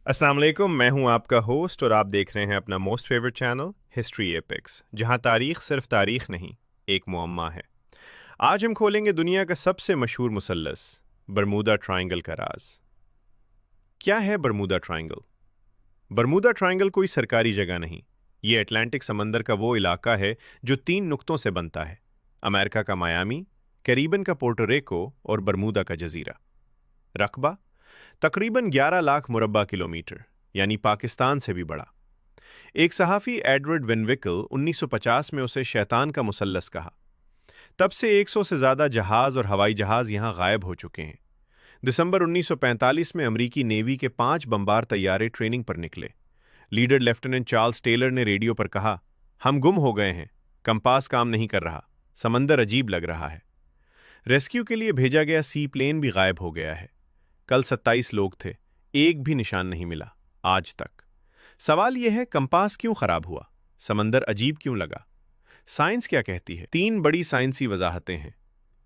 अस्सलाम वालेकुम, मैं हूं आपका होस्ट और आप देख रहे हैं अपना most favourite channel History Epics, जहां तारीख सिर्फ तारीख नहीं, एक मुअम्मा है। आज हम खोलेंगे दुनिया का सबसे मशहूर मुसल्लस, बरमूदा ट्रायंगल का राज। क्या है बरमूदा ट्रायंगल? बरमूदा ट्रायंगल कोई सरकारी जगह नहीं। ये अटलांटिक समंदर का वो इलाका है जो 3 नुक्तों से बनता है: अमेरिका का मायामी, कैरिबियन का पोर्टो रिको और बरमूदा का जजीरा। रकबा तकरीबन 11 लाख मुरब्बा किलोमीटर, यानी पाकिस्तान से भी बड़ा। एक सहाफ़ी एडवर्ड विनविकल 1950 में उसे शैतान का मुसल्लस कहा। तब से 100 से ज़्यादा जहाज़ और हवाई जहाज़ यहाँ गायब हो चुके हैं। दिसंबर 1945 में अमरीकी नेवी के 5 बमबार तैयारे ट्रेनिंग पर निकले। लीडर लेफ्टिनेंट चार्ल्स टेलर ने रेडियो पर कहा, हम गुम हो गए हैं, कंपास काम नहीं कर रहा, समंदर अजीब लग रहा है। रेस्क्यू के लिए भेजा गया सी प्लेन भी गायब हो गया है। कल 27 लोग थे, एक भी निशान नहीं मिला आज तक। सवाल यह है, कंपास क्यों खराब हुआ? समंदर अजीब क्यों लगा? साइंस क्या कहती है? 3 बड़ी साइंसी वजाहतें हैं।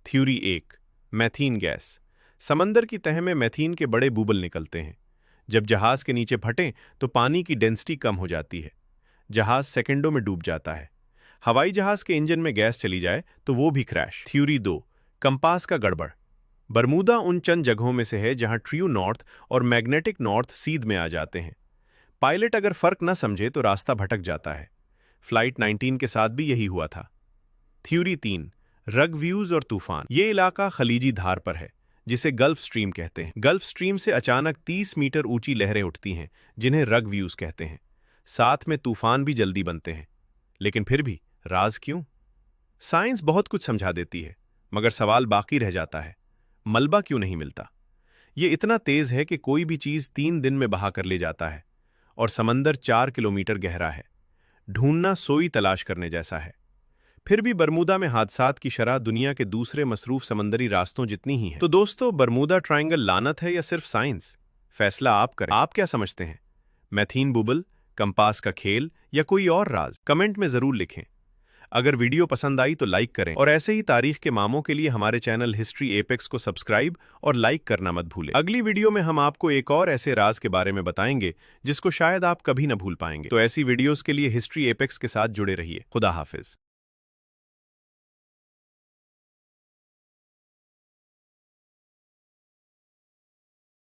Theory 1, methane gas. समंदर की तह में मैथीन के बड़े बूबल निकलते हैं। जब जहाज के नीचे फटें तो पानी की डेंसिटी कम हो जाती है, जहाज सेकंडों में डूब जाता है। हवाई जहाज के इंजन में गैस चली जाए तो वो भी क्रैश। थ्योरी 2, कंपास का गड़बड़। बरमूदा उन चंद जगहों में से है जहां ट्रू नॉर्थ और मैग्नेटिक नॉर्थ सीध में आ जाते हैं। पायलट अगर फर्क न समझे तो रास्ता भटक जाता है। फ्लाइट 19 के साथ भी यही हुआ था। थ्योरी 3, रग व्यूज और तूफान। ये इलाका खलीजी धार पर है, जिसे गल्फ स्ट्रीम कहते हैं। गल्फ स्ट्रीम से अचानक 30 मीटर ऊंची लहरें उठती हैं, जिन्हें रग व्यूज कहते हैं। साथ में तूफान भी जल्दी बनते हैं। लेकिन फिर भी राज क्यों? साइंस बहुत कुछ समझा देती है, मगर सवाल बाकी रह जाता है, मलबा क्यों नहीं मिलता? ये इतना तेज है कि कोई भी चीज 3 दिन में बहा कर ले जाता है, और समंदर 4 किलोमीटर गहरा है। ढूंढना सोई तलाश करने जैसा है। फिर भी बरमूदा में हादसात की शरह दुनिया के दूसरे मसरूफ समंदरी रास्तों जितनी ही है। तो दोस्तों, बरमूदा ट्रायंगल लानत है या सिर्फ साइंस? फैसला आप करें। आप क्या समझते हैं? मैथीन बुबल, कंपास का खेल, या कोई और राज? कमेंट में जरूर लिखें। अगर वीडियो पसंद आई तो लाइक करें, और ऐसे ही तारीख के मामों के लिए हमारे चैनल हिस्ट्री एपेक्स को सब्सक्राइब और लाइक करना मत भूलें। अगली वीडियो में हम आपको एक और ऐसे राज के बारे में बताएंगे जिसको शायद आप कभी न भूल पाएंगे। तो ऐसी वीडियोस के लिए हिस्ट्री एपेक्स के साथ जुड़े रहिए। खुदा हाफिज।